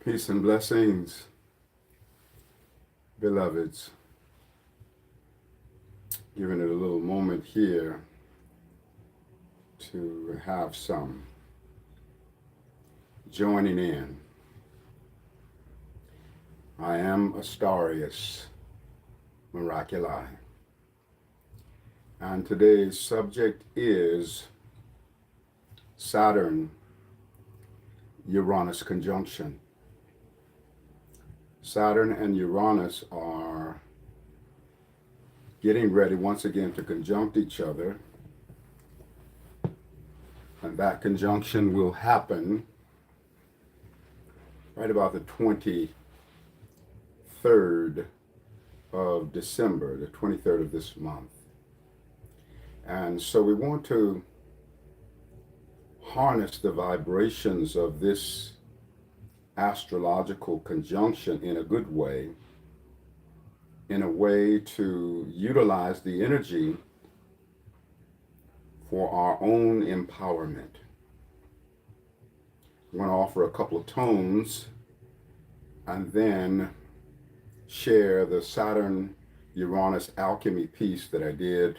Peace and blessings, beloveds. Giving it a little moment here to have some joining in. I am Astarius, Miraculii, and today's subject is Saturn Uranus conjunction. Saturn and Uranus are getting ready once again to conjunct each other, and that conjunction will happen right about the 23rd of December, the 23rd of this month. And so we want to harness the vibrations of this astrological conjunction in a good way, in a way to utilize the energy for our own empowerment. I'm going to offer a couple of tones and then share the Saturn Uranus alchemy piece that I did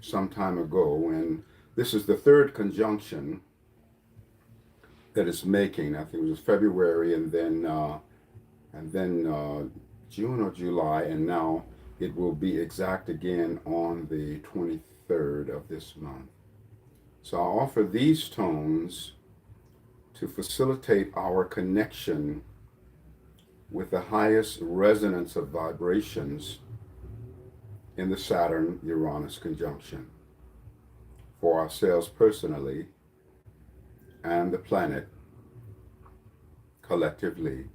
some time ago. And this is the third conjunction that it's making. I think it was February and then June or July, and now it will be exact again on the 23rd of this month. So I'll offer these tones to facilitate our connection with the highest resonance of vibrations in the Saturn-Uranus conjunction for ourselves personally and the planet collectively.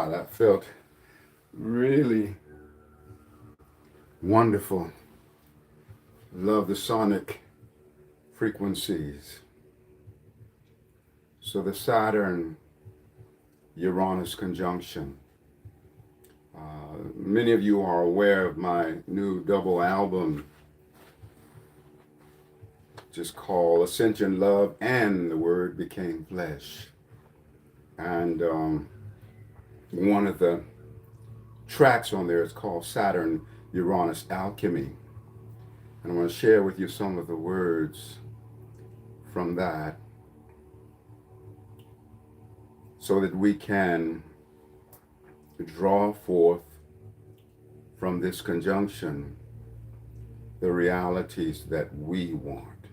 That felt really wonderful. Love the sonic frequencies. So the Saturn Uranus conjunction. Many of you are aware of my new double album, just called Ascension, Love, and the Word Became Flesh. And one of the tracks on there is called Saturn, Uranus, Alchemy. And I want to share with you some of the words from that so that we can draw forth from this conjunction the realities that we want.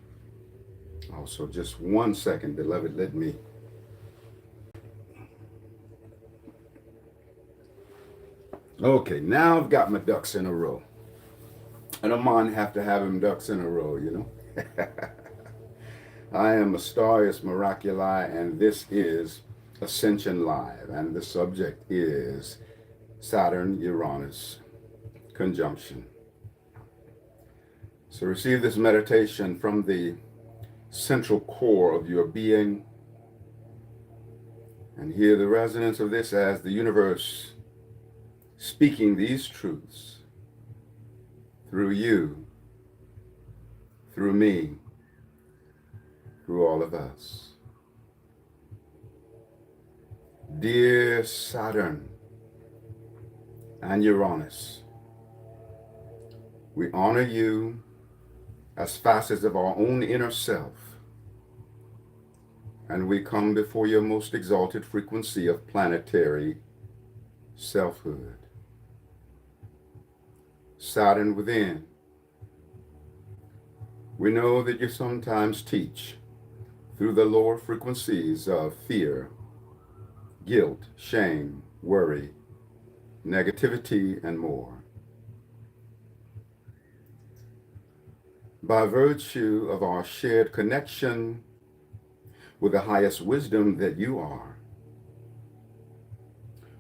Also, just 1 second, beloved, let me. Okay, now I've got my ducks in a row. I don't mind have to have them ducks in a row, you know. I am Astarius Miraculii, and this is Ascension Live, and the subject is Saturn-Uranus conjunction. So receive this meditation from the central core of your being, and hear the resonance of this as the universe speaking these truths through you, through me, through all of us. Dear Saturn and Uranus, we honor you as facets of our own inner self, and we come before your most exalted frequency of planetary selfhood. Saturn within, we know that you sometimes teach through the lower frequencies of fear, guilt, shame, worry, negativity, and more. By virtue of our shared connection with the highest wisdom that you are,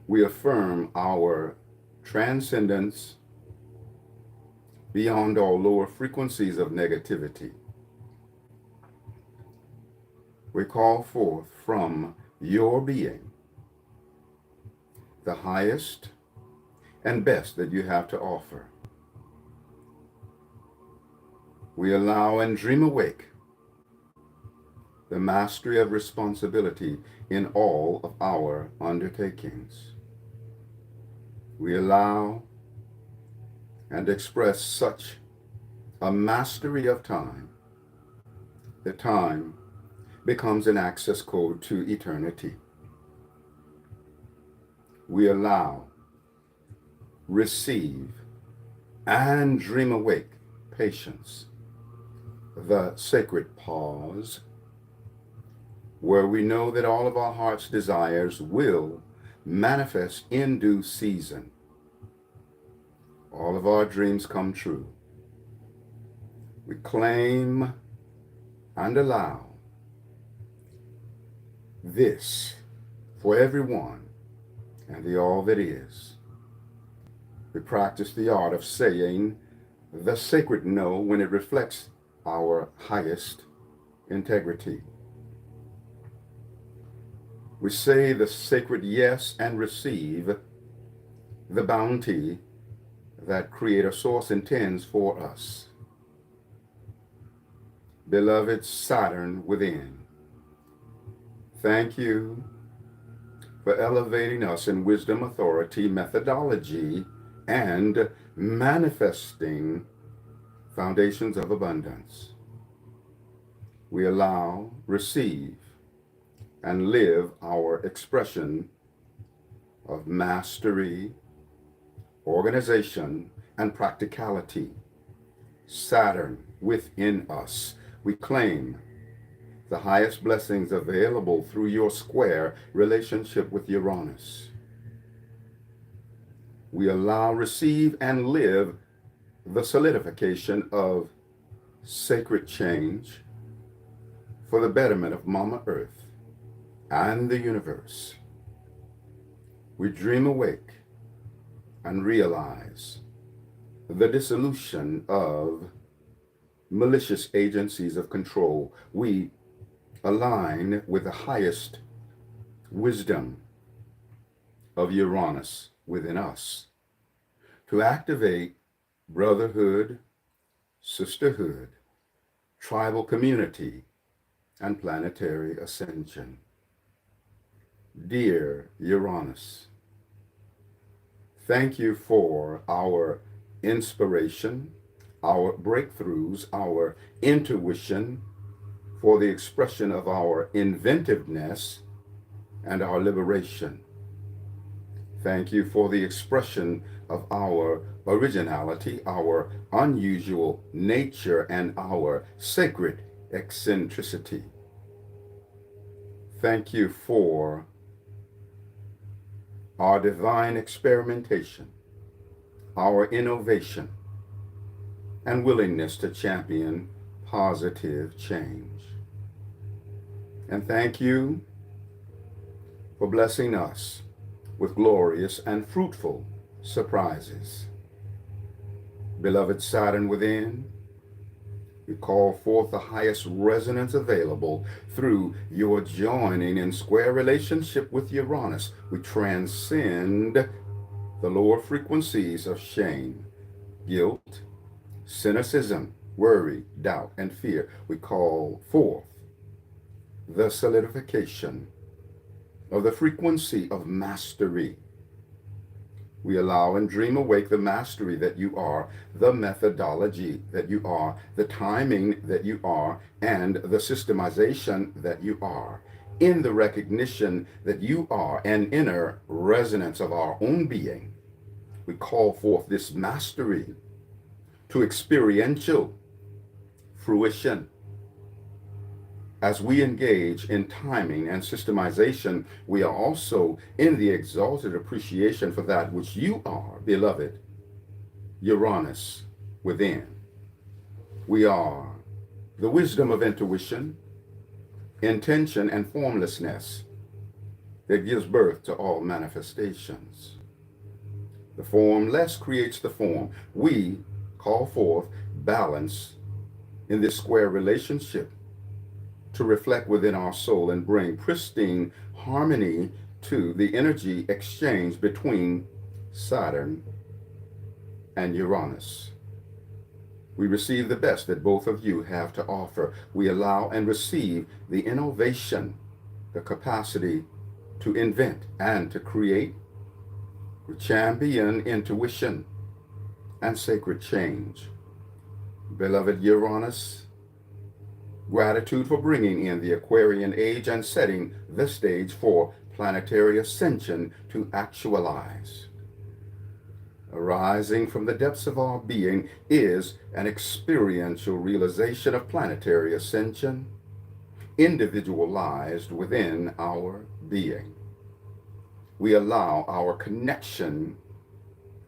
we affirm our transcendence beyond all lower frequencies of negativity. We call forth from your being the highest and best that you have to offer. We allow and dream awake the mastery of responsibility in all of our undertakings. We allow and express such a mastery of time that time becomes an access code to eternity. We allow, receive, and dream awake patience, the sacred pause, where we know that all of our heart's desires will manifest in due season. All of our dreams come true. We claim and allow this for everyone and the all that is. We practice the art of saying the sacred no when it reflects our highest integrity. We say the sacred yes and receive the bounty that Creator Source intends for us. Beloved Saturn within, thank you for elevating us in wisdom, authority, methodology, and manifesting foundations of abundance. We allow, receive, and live our expression of mastery, organization, and practicality. Saturn within us, we claim the highest blessings available through your square relationship with Uranus. We allow, receive, and live the solidification of sacred change for the betterment of Mama Earth and the universe. We dream awake and realize the dissolution of malicious agencies of control. We align with the highest wisdom of Uranus within us. to activate brotherhood, sisterhood, tribal community, and planetary ascension. Dear Uranus, thank you for our inspiration, our breakthroughs, our intuition, for the expression of our inventiveness and our liberation. Thank you for the expression of our originality, our unusual nature, and our sacred eccentricity. Thank you for our divine experimentation, our innovation, and willingness to champion positive change. And thank you for blessing us with glorious and fruitful surprises. Beloved Saturn within, we call forth the highest resonance available through your joining in square relationship with Uranus. We transcend the lower frequencies of shame, guilt, cynicism, worry, doubt, and fear. We call forth the solidification of the frequency of mastery. We allow and dream awake the mastery that you are, the methodology that you are, the timing that you are, and the systemization that you are, in the recognition that you are an inner resonance of our own being. We call forth this mastery to experiential fruition. As we engage in timing and systemization, we are also in the exalted appreciation for that which you are, beloved Uranus within. We are the wisdom of intuition, intention, and formlessness that gives birth to all manifestations. The formless creates the form. We call forth balance in this square relationship to reflect within our soul and bring pristine harmony to the energy exchange between Saturn and Uranus. We receive the best that both of you have to offer. We allow and receive the innovation, the capacity to invent and to create. We champion intuition and sacred change. Beloved Uranus, gratitude for bringing in the Aquarian age and setting the stage for planetary ascension to actualize. Arising from the depths of our being is an experiential realization of planetary ascension, individualized within our being. We allow our connection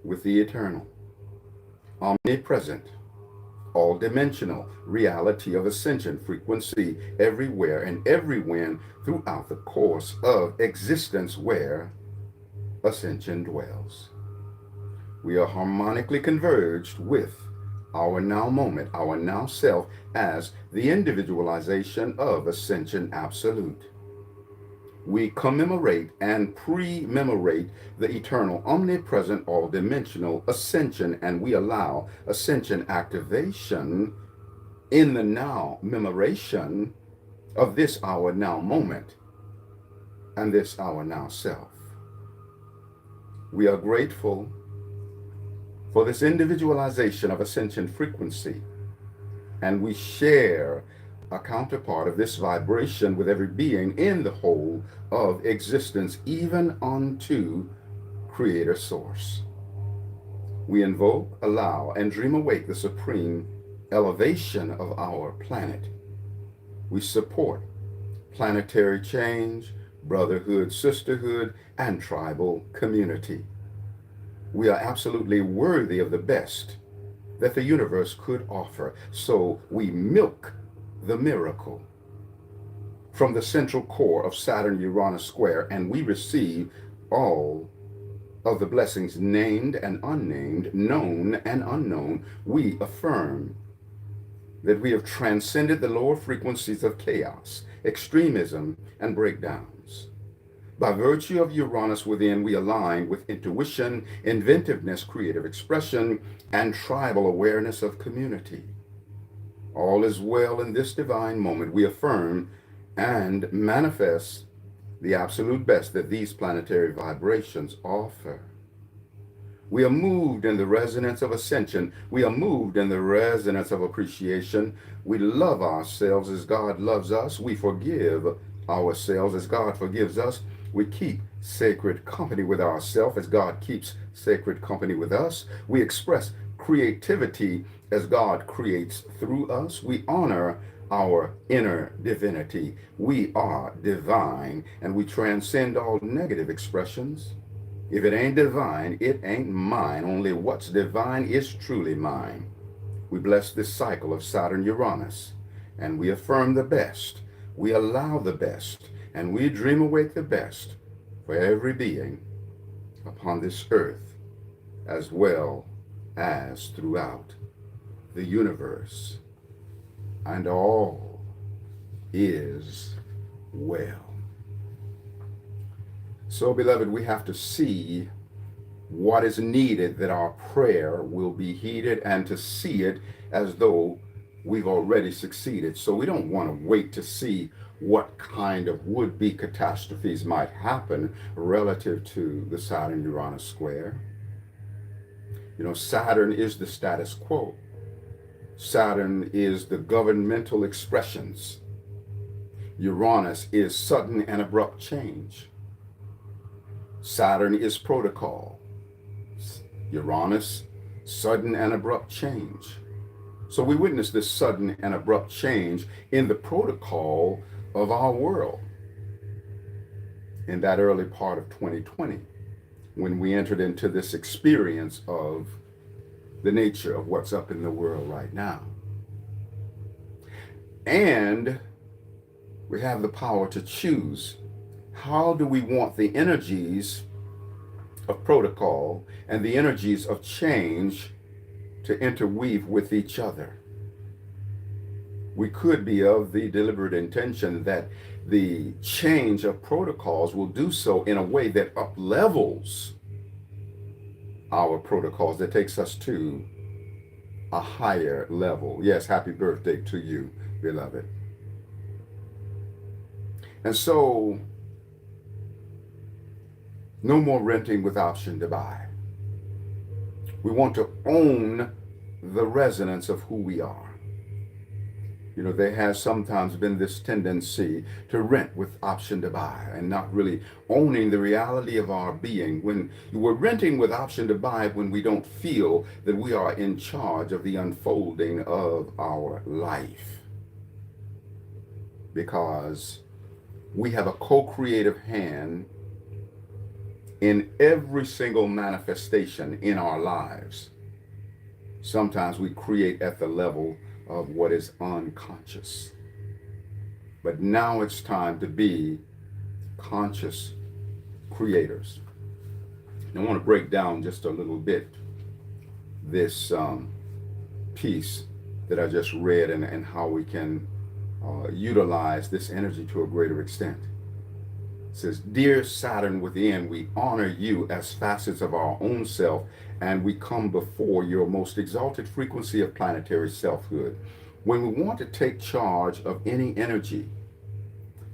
with the eternal, omnipresent, all-dimensional reality of ascension frequency everywhere and everywhen throughout the course of existence where ascension dwells. We are harmonically converged with our now moment, our now self, as the individualization of ascension absolute. We commemorate and pre-memorate the eternal, omnipresent, all-dimensional ascension, and we allow ascension activation in the now memoration of this our now moment and this our now self. We are grateful for this individualization of ascension frequency, and we share a counterpart of this vibration with every being in the whole of existence, even unto Creator Source. We invoke, allow, and dream awake the supreme elevation of our planet. We support planetary change, brotherhood, sisterhood, and tribal community. We are absolutely worthy of the best that the universe could offer, so we milk the miracle from the central core of Saturn-Uranus square, and we receive all of the blessings named and unnamed, known and unknown. We affirm that we have transcended the lower frequencies of chaos, extremism, and breakdowns. By virtue of Uranus within, we align with intuition, inventiveness, creative expression, and tribal awareness of community. All is well in this divine moment. We affirm and manifest the absolute best that these planetary vibrations offer. We are moved in the resonance of ascension. We are moved in the resonance of appreciation. We love ourselves as God loves us. We forgive ourselves as God forgives us. We keep sacred company with ourselves as God keeps sacred company with us. We express creativity as God creates through us. We honor our inner divinity. We are divine, and we transcend all negative expressions. If it ain't divine, it ain't mine. Only what's divine is truly mine. We bless this cycle of Saturn Uranus, and we affirm the best. We allow the best, and we dream awake the best for every being upon this earth, as well as throughout the universe. And all is well. So, beloved, we have to see what is needed that our prayer will be heeded, and to see it as though we've already succeeded. So we don't want to wait to see what kind of would-be catastrophes might happen relative to the Saturn-Uranus square. You know, Saturn is the status quo. Saturn is the governmental expressions. Uranus is sudden and abrupt change. Saturn is protocol. Uranus, sudden and abrupt change. So we witness this sudden and abrupt change in the protocol of our world in that early part of 2020, when we entered into this experience of the nature of what's up in the world right now. And we have the power to choose. How do we want the energies of protocol and the energies of change to interweave with each other? We could be of the deliberate intention that the change of protocols will do so in a way that uplevels our protocols, that takes us to a higher level. Yes, happy birthday to you, beloved. And so, no more renting with option to buy. We want to own the resonance of who we are. You know, there has sometimes been this tendency to rent with option to buy and not really owning the reality of our being. When we're renting with option to buy, when we don't feel that we are in charge of the unfolding of our life. Because we have a co-creative hand in every single manifestation in our lives. Sometimes we create at the level of what is unconscious. But now it's time to be conscious creators. And I want to break down just a little bit this piece that I just read, and how we can utilize this energy to a greater extent. It says, "Dear Saturn within, we honor you as facets of our own self, and we come before your most exalted frequency of planetary selfhood. When we want to take charge of any energy,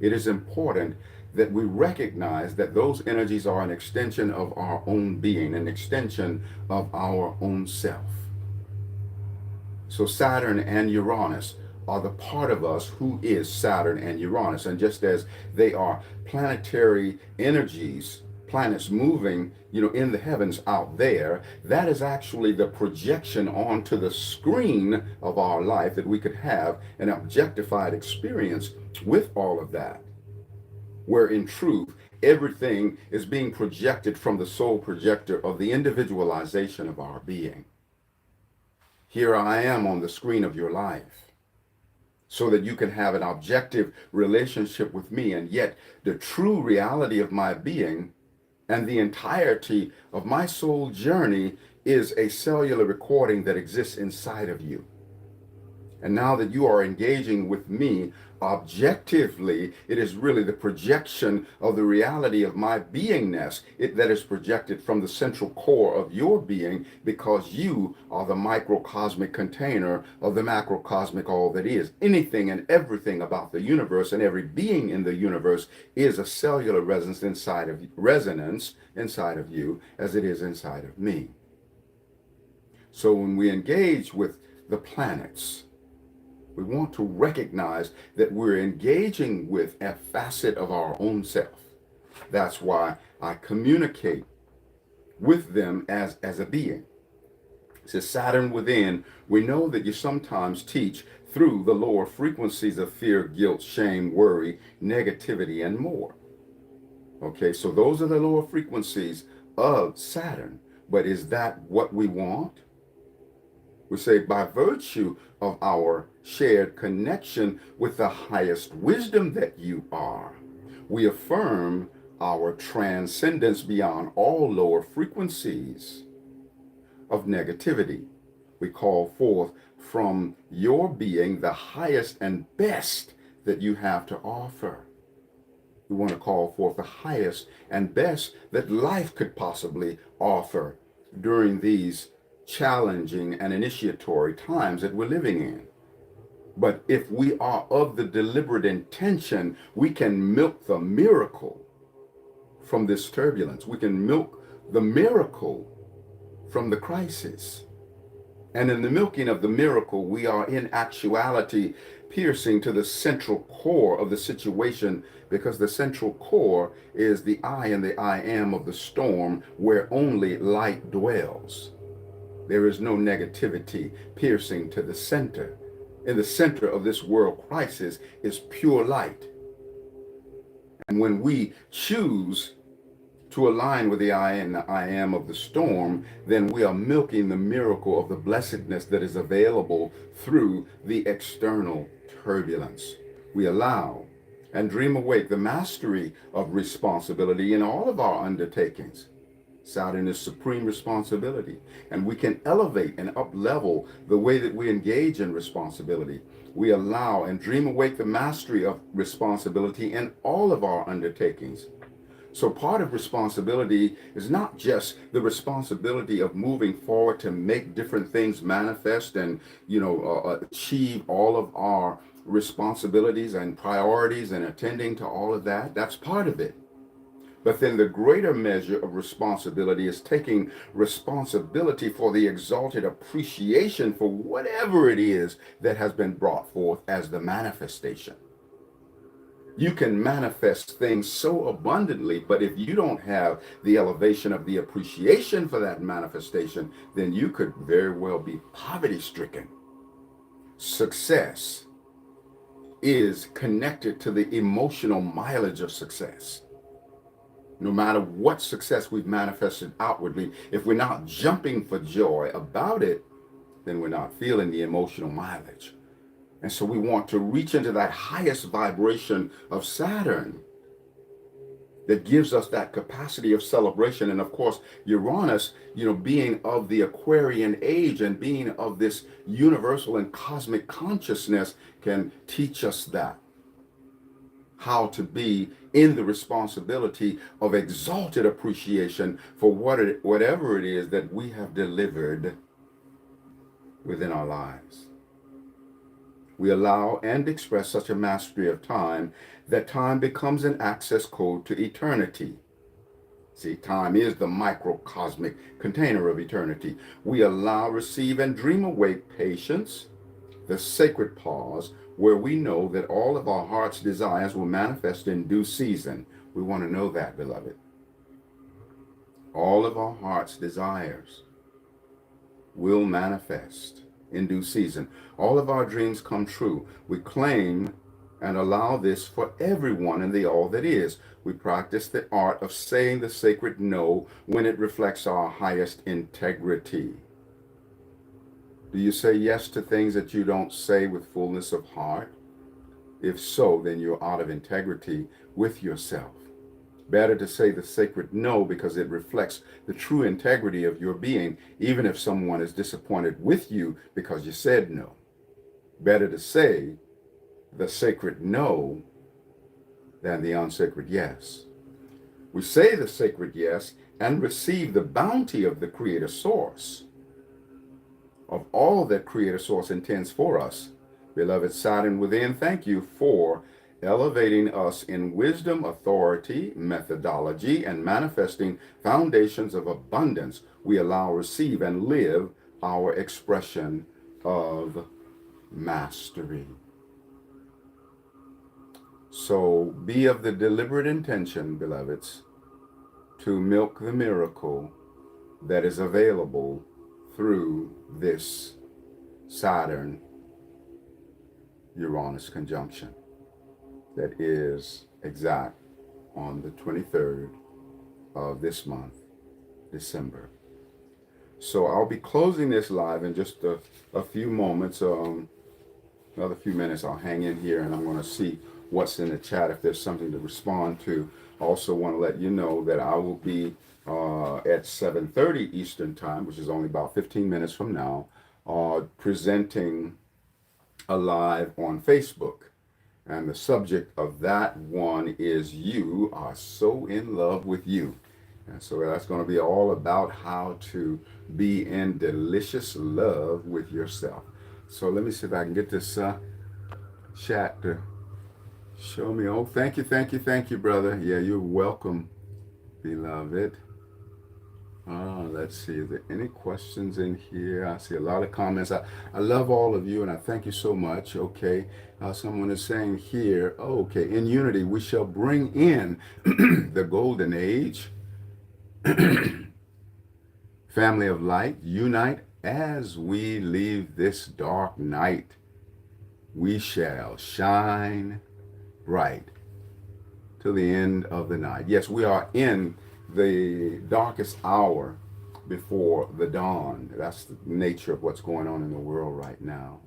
it is important that we recognize that those energies are an extension of our own being, an extension of our own self." So Saturn and Uranus are the part of us who is Saturn and Uranus. And just as they are planetary energies, planets moving, in the heavens out there, that is actually the projection onto the screen of our life, that we could have an objectified experience with all of that, where in truth, everything is being projected from the soul projector of the individualization of our being. Here I am on the screen of your life, so that you can have an objective relationship with me, and yet the true reality of my being and the entirety of my soul journey is a cellular recording that exists inside of you. And now that you are engaging with me objectively, it is really the projection of the reality of my beingness that is projected from the central core of your being, because you are the microcosmic container of the macrocosmic all that is. Anything and everything about the universe and every being in the universe is a cellular resonance inside of you, as it is inside of me. So when we engage with the planets, we want to recognize that we're engaging with a facet of our own self. That's why I communicate with them as a being. It says, Saturn within, we know that you sometimes teach through the lower frequencies of fear, guilt, shame, worry, negativity, and more. Okay, so those are the lower frequencies of Saturn. But is that what we want? We say, by virtue of our shared connection with the highest wisdom that you are, we affirm our transcendence beyond all lower frequencies of negativity. We call forth from your being the highest and best that you have to offer. We want to call forth the highest and best that life could possibly offer during these challenging and initiatory times that we're living in. But if we are of the deliberate intention, we can milk the miracle from this turbulence. We can milk the miracle from the crisis. And in the milking of the miracle, we are in actuality piercing to the central core of the situation, because the central core is the I and the I am of the storm, where only light dwells. There is no negativity piercing to the center. In the center of this world crisis is pure light. And when we choose to align with the I and the I am of the storm, then we are milking the miracle of the blessedness that is available through the external turbulence. We allow and dream awake the mastery of responsibility in all of our undertakings. Saturn is supreme responsibility, and we can elevate and up-level the way that we engage in responsibility. We allow and dream awake the mastery of responsibility in all of our undertakings. So part of responsibility is not just the responsibility of moving forward to make different things manifest and, achieve all of our responsibilities and priorities and attending to all of that. That's part of it. But then the greater measure of responsibility is taking responsibility for the exalted appreciation for whatever it is that has been brought forth as the manifestation. You can manifest things so abundantly, but if you don't have the elevation of the appreciation for that manifestation, then you could very well be poverty-stricken. Success is connected to the emotional mileage of success. No matter what success we've manifested outwardly, if we're not jumping for joy about it, then we're not feeling the emotional mileage. And so we want to reach into that highest vibration of Saturn that gives us that capacity of celebration. And of course, Uranus, being of the Aquarian age and being of this universal and cosmic consciousness, can teach us that. How to be in the responsibility of exalted appreciation for whatever it is that we have delivered within our lives. We allow and express such a mastery of time that time becomes an access code to eternity. See, time is the microcosmic container of eternity. We allow, receive, and dream awake patience, the sacred pause, where we know that all of our heart's desires will manifest in due season. We want to know that, beloved. All of our heart's desires will manifest in due season. All of our dreams come true. We claim and allow this for everyone in the all that is. We practice the art of saying the sacred no when it reflects our highest integrity. Do you say yes to things that you don't say with fullness of heart? If so, then you're out of integrity with yourself. Better to say the sacred no, because it reflects the true integrity of your being, even if someone is disappointed with you because you said no. Better to say the sacred no than the unsacred yes. We say the sacred yes and receive the bounty of the Creator Source, of all that Creator Source intends for us. Beloved Saturn within, thank you for elevating us in wisdom, authority, methodology, and manifesting foundations of abundance. We allow, receive, and live our expression of mastery. So be of the deliberate intention, beloveds, to milk the miracle that is available through this Saturn Uranus conjunction that is exact on the 23rd of this month, December. So I'll be closing this live in just a few moments. Another few minutes, I'll hang in here and I'm going to see what's in the chat if there's something to respond to. I also want to let you know that I will be at 7:30 Eastern Time, which is only about 15 minutes from now, presenting a live on Facebook. And the subject of that one is You Are So in Love with You. And so that's going to be all about how to be in delicious love with yourself. So let me see if I can get this chat to show me. Oh, thank you, brother. Yeah, you're welcome, beloved. Let's see, is there any questions in here? I see a lot of comments. I love all of you and I thank you so much. Okay, someone is saying here, okay, in unity we shall bring in the golden age. Family of light, unite as we leave this dark night. We shall shine bright till the end of the night. Yes, we are in the darkest hour before the dawn. That's the nature of what's going on in the world right now.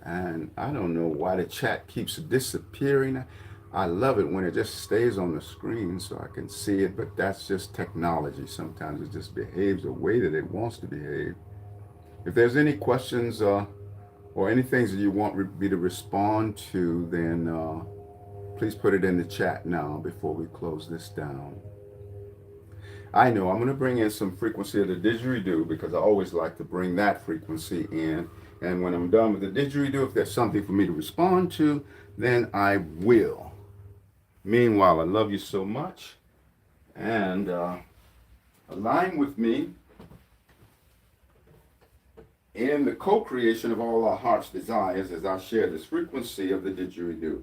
And I don't know why the chat keeps disappearing. I love it when it just stays on the screen so I can see it, but that's just technology. Sometimes it just behaves the way that it wants to behave. If there's any questions or any things that you want me to respond to, then please put it in the chat now before we close this down. I know I'm going to bring in some frequency of the didgeridoo because I always like to bring that frequency in. And when I'm done with the didgeridoo, if there's something for me to respond to, then I will. Meanwhile, I love you so much. And align with me in the co-creation of all our heart's desires as I share this frequency of the didgeridoo.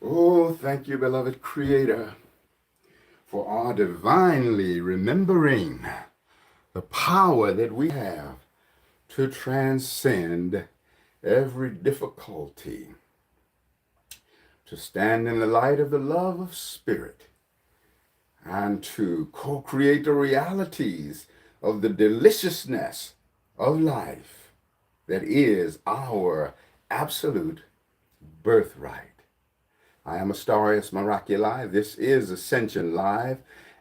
Oh, thank you, beloved Creator, for our divinely remembering the power that we have to transcend every difficulty, to stand in the light of the love of Spirit, and to co-create the realities of the deliciousness of life that is our absolute birthright. I am Astarius Miraculii. This is Ascension Live,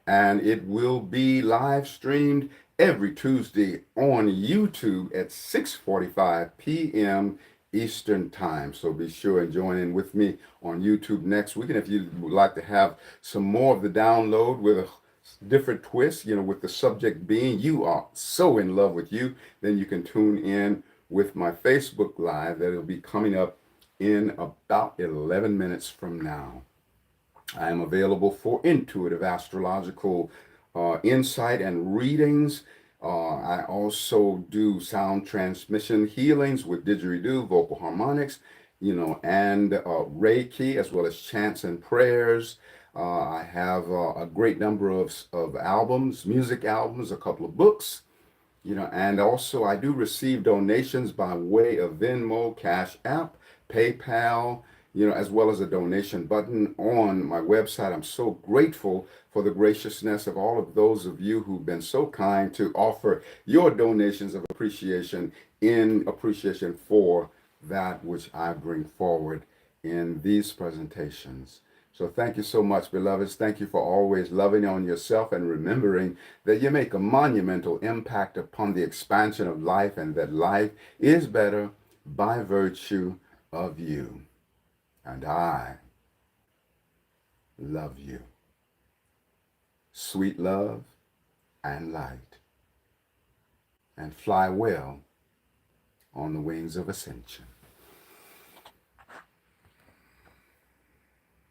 and it will be live streamed every Tuesday on YouTube at 6:45 p.m. Eastern Time. So be sure and join in with me on YouTube next week. And if you would like to have some more of the download with a different twist, with the subject being you are so in love with you, then you can tune in with my Facebook Live that will be coming up in about 11 minutes from now. I am available for intuitive astrological insight and readings. I also do sound transmission healings with didgeridoo, vocal harmonics, and Reiki, as well as chants and prayers. I have a great number of albums, music albums, a couple of books, and also I do receive donations by way of Venmo, Cash App, PayPal, as well as a donation button on my website. I'm so grateful for the graciousness of all of those of you who've been so kind to offer your donations of appreciation in appreciation for that which I bring forward in these presentations. So thank you so much, beloveds. Thank you for always loving on yourself and remembering that you make a monumental impact upon the expansion of life, and that life is better by virtue of you. And I love you. Sweet love and light. And fly well on the wings of ascension.